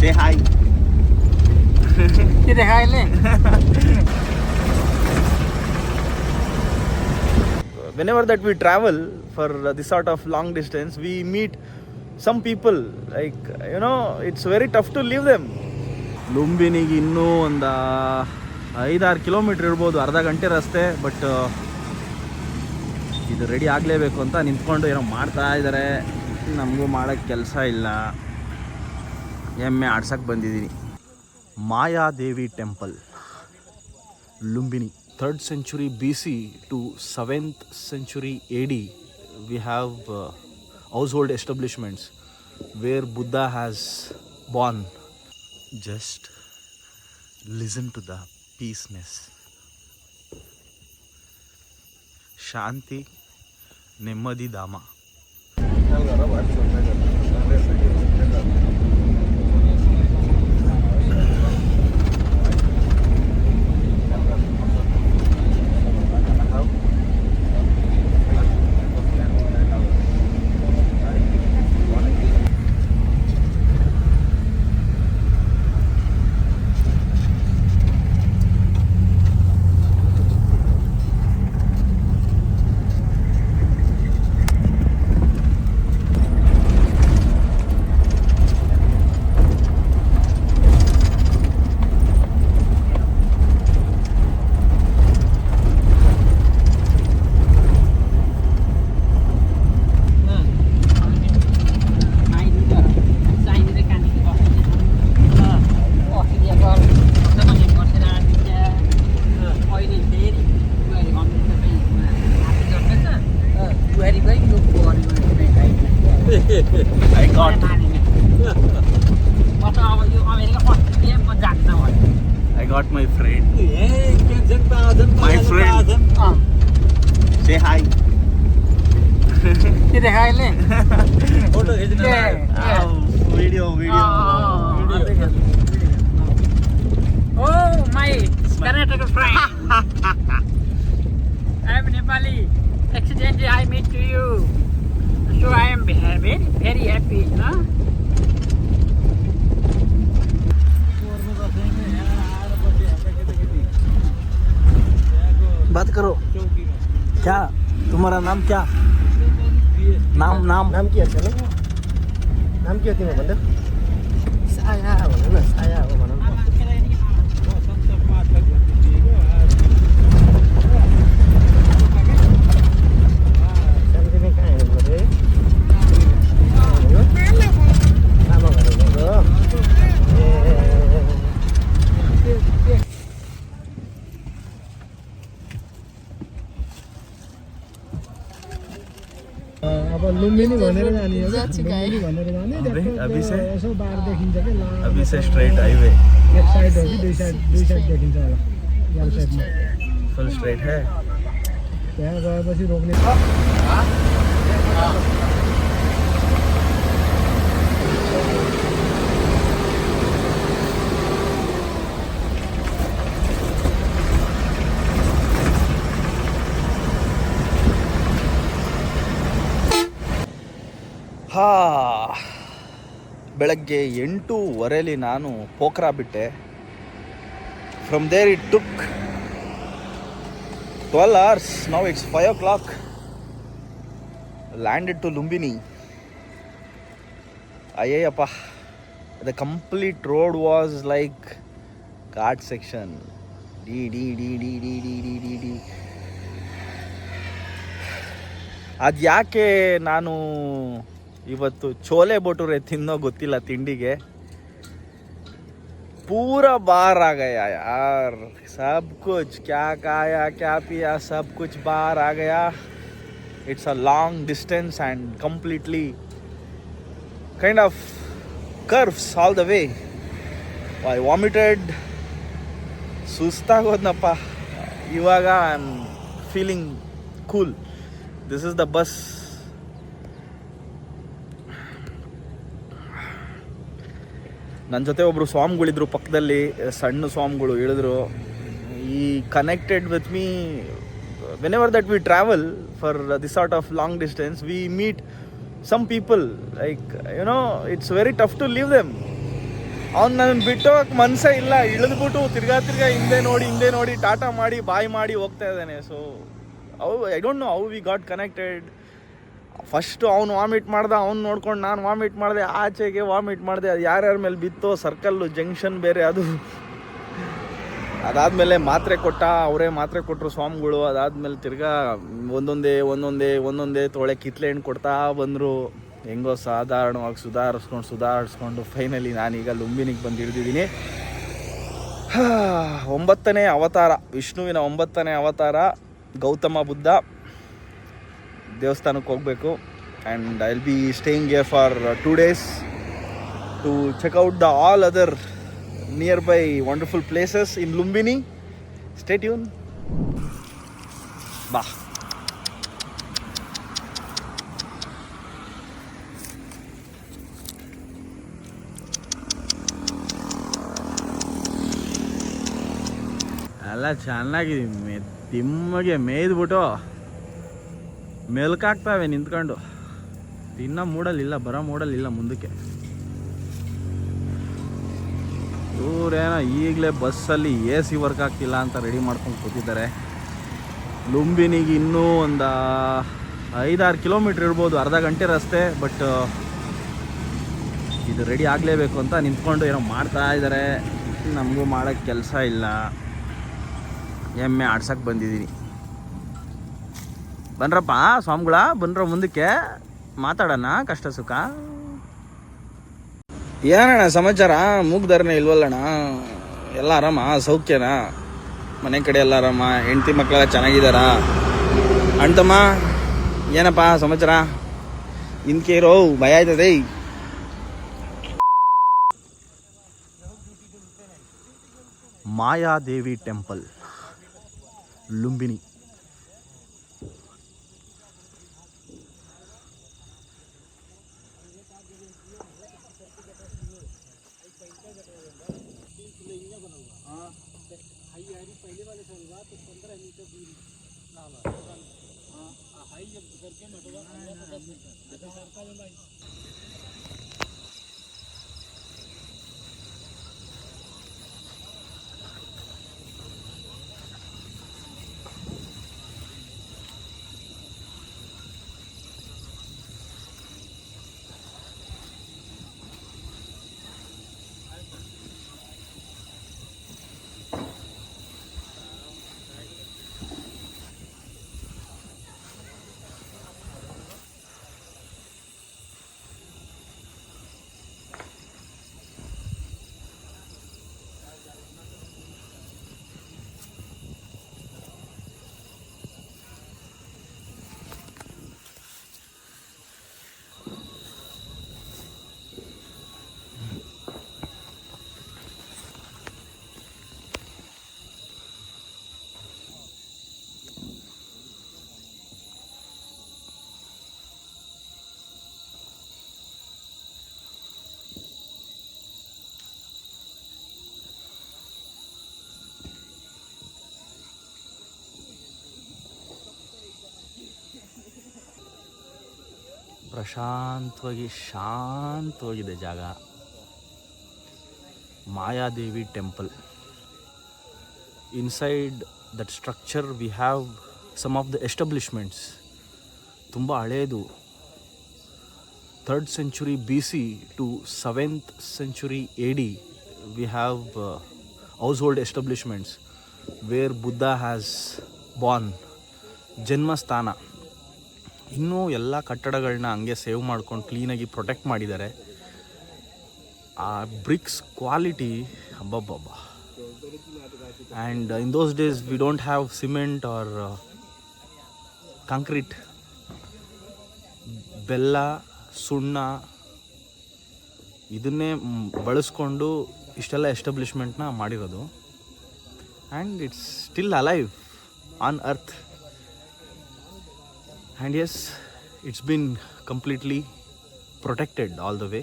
Say hi. Say hi le. Whenever that we travel for this sort of long distance, we meet some people, like, it's very tough to leave them. ಲುಂಬಿನಿಗೆ ಇನ್ನೂ ಒಂದು 5-6 kilometre ಇರ್ಬೋದು, ಅರ್ಧ ಗಂಟೆ ರಸ್ತೆ. But ಇದು ready ಆಗಲೇಬೇಕು ಅಂತ ನಿಂತ್ಕೊಂಡು ಏನೋ ಮಾಡ್ತಾ ಇದ್ದಾರೆ. ನಮಗೂ ಮಾಡೋಕ್ಕೆ ಕೆಲಸ ಇಲ್ಲ, ಎಮ್ಮೆ ಆಡ್ಸಕ್ಕೆ ಬಂದಿದ್ದೀನಿ. Mayadevi temple, Lumbini. 3rd century BC to 7th century AD, we have household establishments where Buddha has born. Just listen to the peaceness. Shanti, Nemmadi Dama. I got my friend. My friend. Say hi. Say hi le. Photo video. Oh, my Karnataka friend. I am Nepali. Accidentally I meet to you. So I am very, very happy. Huh? बात करो. क्या तुम्हारा नाम क्या? नाम क्या छ नाम के तिम्रो भन्दा साया भन्नु न साया हो भन्नु अब लुम्बिनी भनेर जाने हो लुम्बिनी भनेर जाने यसो बार देखिन्छ के अभी से स्ट्रेट हाईवे. एक साइड हो कि दुई साइड देखिन्छ होला यहाँ साइडमा फुल स्ट्रेट है. त्यहाँ गएपछि रोक्ने ಬೆಳಗ್ಗೆ 8:15 ನಾನು ಪೋಖ್ರಾ ಬಿಟ್ಟೆ. From there it took 12 hours. Now it's 5 o'clock. Landed to Lumbini. Ayyappa. The complete road was like Ghat section. D. ಅದು ಯಾಕೆ ನಾನು ಇವತ್ತು ಚೋಲೆ ಭಟೂರೆ ತಿನ್ನೋ ಗೊತ್ತಿಲ್ಲ ತಿಂಡಿಗೆ. पूरा बाहर आ गया यार, सब कुछ क्या खाया क्या पिया सब कुछ बाहर आ गया. It's a long distance and completely kind of curves all the way. I vomited. ಸುಸ್ತಾಗೋದ್ನಪ್ಪ. ಇವಾಗ I am feeling cool. This is the bus. ನನ್ನ ಜೊತೆ ಒಬ್ಬರು ಸ್ವಾಮಿಗಳಿದ್ರು ಪಕ್ಕದಲ್ಲಿ, ಸಣ್ಣ ಸ್ವಾಮಿಗಳು ಇಳಿದ್ರು. ಈ connected with me whenever that we travel for this sort of long distance. We meet some people, like, it's very tough to leave them. ಅವ್ನು ನನ್ನ ಬಿಟ್ಟು ಮನಸ್ಸೇ ಇಲ್ಲ, ಇಳಿದ್ಬಿಟ್ಟು ತಿರ್ಗಾ ಹಿಂದೆ ನೋಡಿ ಟಾಟಾ ಮಾಡಿ ಬಾಯ್ ಮಾಡಿ ಹೋಗ್ತಾ ಇದ್ದಾನೆ. So I don't know how we got connected. First ಅವ್ನು ವಾಮಿಟ್ ಮಾಡ್ದೆ, ಅವ್ನು ನೋಡ್ಕೊಂಡು ನಾನು ವಾಮಿಟ್ ಮಾಡಿದೆ, ಆಚೆಗೆ ವಾಮಿಟ್ ಮಾಡಿದೆ. ಅದು ಯಾರ್ಯಾರ ಮೇಲೆ ಬಿತ್ತೋ, ಸರ್ಕಲ್ಲು ಜಂಕ್ಷನ್ ಬೇರೆ ಅದು. ಅದಾದಮೇಲೆ ಮಾತ್ರೆ ಅವರೇ ಮಾತ್ರೆ ಕೊಟ್ಟರು ಸ್ವಾಮಿಗಳು. ಅದಾದಮೇಲೆ ತಿರ್ಗಾ ಒಂದೊಂದೇ ತೊಳೆ ಕಿತ್ಲೆ ಹಣ್ಣು ಕೊಡ್ತಾ ಬಂದರು. ಹೆಂಗೋ ಸಾಧಾರಣವಾಗಿ ಸುಧಾರಿಸ್ಕೊಂಡು ಫೈನಲಿ ನಾನೀಗ ಲುಂಬಿನಿಗೆ ಬಂದು ಹಿಡಿದಿದ್ದೀನಿ. 9ನೇ ಅವತಾರ, ವಿಷ್ಣುವಿನ 9ನೇ ಅವತಾರ ಗೌತಮ ಬುದ್ಧ ದೇವಸ್ಥಾನಕ್ಕೆ ಹೋಗಬೇಕು. And I will be staying here for 2 days to check out the all other nearby wonderful places in Lumbini. Stay tune. ಬಾ. ಎಲ್ಲ ಚೆನ್ನಾಗಿ ತಿಮ್ಮಗೆ ಮೇಯ್ದುಬಿಟ್ಟು ಮೆಲ್ಕಾಗ್ತಾವೆ ನಿಂತ್ಕೊಂಡು. ತಿನ್ನೋ ಮೂಡಲ್ಲಿಲ್ಲ, ಬರೋ ಮೂಡಲ್ಲಿಲ್ಲ ಮುಂದಕ್ಕೆ. ಇವರೇನೋ ಈಗಲೇ ಬಸ್ಸಲ್ಲಿ AC ವರ್ಕ್ ಆಗ್ತಿಲ್ಲ ಅಂತ ರೆಡಿ ಮಾಡ್ಕೊಂಡು ಕೂತಿದ್ದಾರೆ. ಲುಂಬಿನಿಗೆ ಇನ್ನೂ ಒಂದು 5-6 ಕಿಲೋಮೀಟ್ರ್ ಇರ್ಬೋದು, ಅರ್ಧ ಗಂಟೆ ರಸ್ತೆ. ಬಟ್ ಇದು ರೆಡಿ ಆಗಲೇಬೇಕು ಅಂತ ನಿಂತ್ಕೊಂಡು ಏನೋ ಮಾಡ್ತಾ ಇದ್ದಾರೆ. ನಮಗೂ ಮಾಡೋಕ್ಕೆ ಕೆಲಸ ಇಲ್ಲ, ಎಮ್ಮೆ ಆಡ್ಸಕ್ಕೆ ಬಂದಿದ್ದೀನಿ. ಬನ್ರಪ್ಪ ಸ್ವಾಮಿಗಳ, ಬನ್ರ ಮುಂದಕ್ಕೆ ಮಾತಾಡೋಣ ಕಷ್ಟ ಸುಖ. ಏನಣ್ಣ ಸಮಾಚಾರ? ಮೂಗ್ದಾರನೇ ಇಲ್ವಲ್ಲಣ್ಣ? ಎಲ್ಲ ಆರಾಮ? ಸೌಖ್ಯನಾ? ಮನೆ ಕಡೆ ಎಲ್ಲ ಆರಾಮ? ಹೆಂಡತಿ ಮಕ್ಕಳೆಲ್ಲ ಚೆನ್ನಾಗಿದ್ದಾರಾ? ಅಣ್ತಮ್ಮ ಏನಪ್ಪ ಸಮಾಚಾರ? ಇನ್ಕೆ ಇರೋ ಭಯ ಆಯ್ತದೆ. ಮಾಯಾದೇವಿ ಟೆಂಪಲ್, ಲುಂಬಿನಿ. ಪ್ರಶಾಂತವಾಗಿ ಶಾಂತವಾಗಿದೆ ಜಾಗ. Mayadevi temple. Inside that structure we have some of the establishments. ತುಂಬ ಹಳೆಯದು, 3rd century BC to 7th century AD. We have household establishments where Buddha has born. ಜನ್ಮಸ್ಥಾನ. ಇನ್ನೂ ಎಲ್ಲ ಕಟ್ಟಡಗಳನ್ನ ಹಂಗೆ ಸೇವ್ ಮಾಡ್ಕೊಂಡು ಕ್ಲೀನಾಗಿ ಪ್ರೊಟೆಕ್ಟ್ ಮಾಡಿದ್ದಾರೆ. ಆ ಬ್ರಿಕ್ಸ್ ಕ್ವಾಲಿಟಿ ಅಬ್ಬಬ್ಬಬ್ಬ. And in those days we don't have cement or concrete. ಬೆಲ್ಲ, ಸುಣ್ಣ ಇದನ್ನೇ ಬಳಸ್ಕೊಂಡು ಇಷ್ಟೆಲ್ಲ ಎಸ್ಟಾಬ್ಲಿಷ್ಮೆಂಟ್ನ ಮಾಡಿರೋದು. And it's still alive on earth. And yes, it's been completely protected all the way.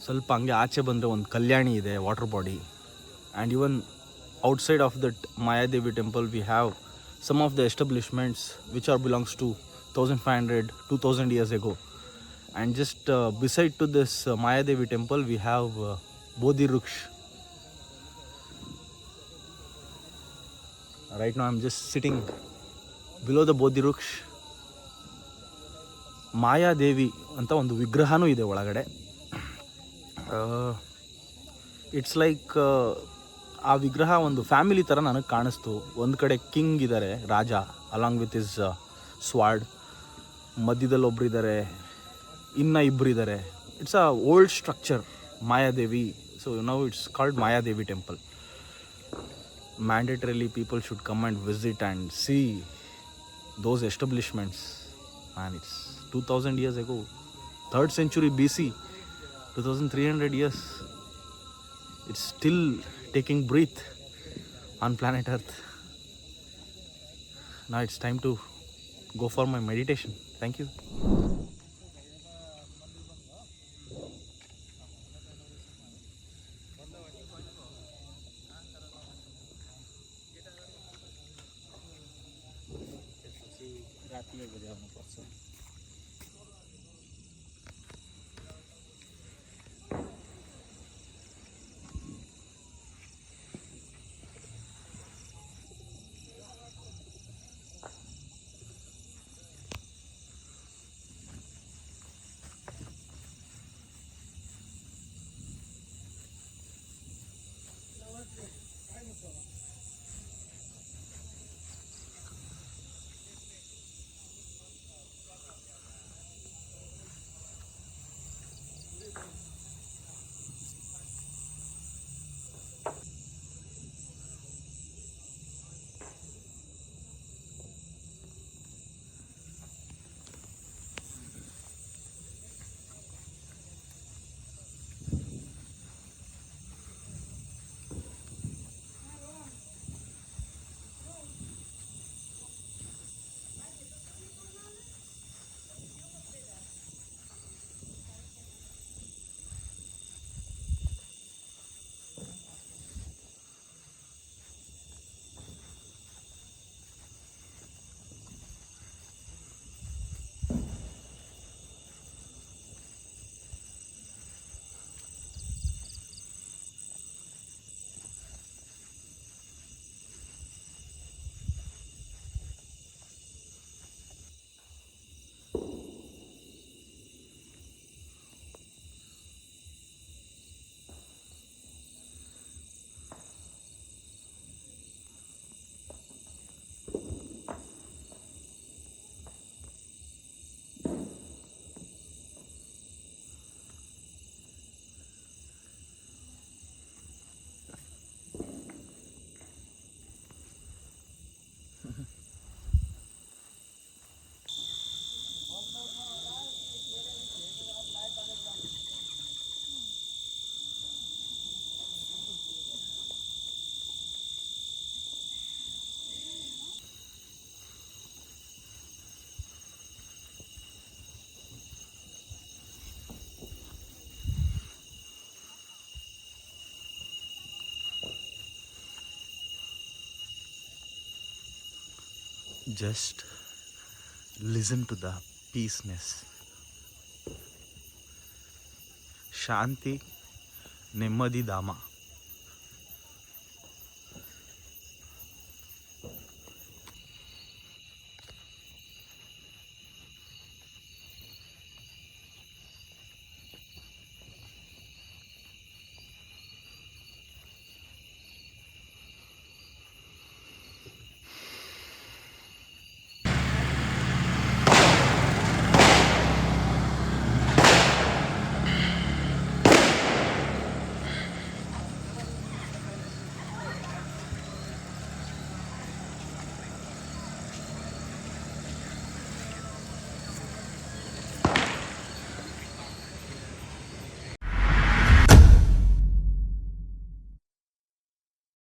ಸ್ವಲ್ಪ ಹಂಗೆ ಆಚೆ ಬಂದರೆ ಒಂದು ಕಲ್ಯಾಣಿ ಇದೆ, water body. And even outside of that Mayadevi temple we have some of the establishments which are belongs to 1500-2000 years ago. And just beside to this Mayadevi temple, we have Bodhi Ruksh. Right now I'm just sitting below the Bodhi Ruksh. Mayadevi ಅಂತ ಒಂದು ವಿಗ್ರಹನೂ ಇದೆ ಒಳಗಡೆ. It's like ಆ ವಿಗ್ರಹ ಒಂದು family ಥರ ನನಗೆ ಕಾಣಿಸ್ತು. ಒಂದು ಕಡೆ ಕಿಂಗ್ ಇದ್ದಾರೆ, ರಾಜ, ಅಲಾಂಗ್ ವಿತ್ ಇಸ್ ಸ್ವಾರ್ಡ್. ಮಧ್ಯದಲ್ಲಿ ಒಬ್ರು ಇದ್ದಾರೆ, ಇನ್ನು ಇಬ್ಬರು ಇದ್ದಾರೆ. It's a old structure, Mayadevi. So now it's called Mayadevi temple. Mandatorily people should come and visit and see those establishments. And it's 2000 years ago, 3rd century BC, 2300 years. It's still taking breath on planet Earth. Now it's time to go for my meditation. Thank you. Just listen to the peaceness. ಶಾಂತಿ, ನೆಮ್ಮದಿ ಧಾಮ.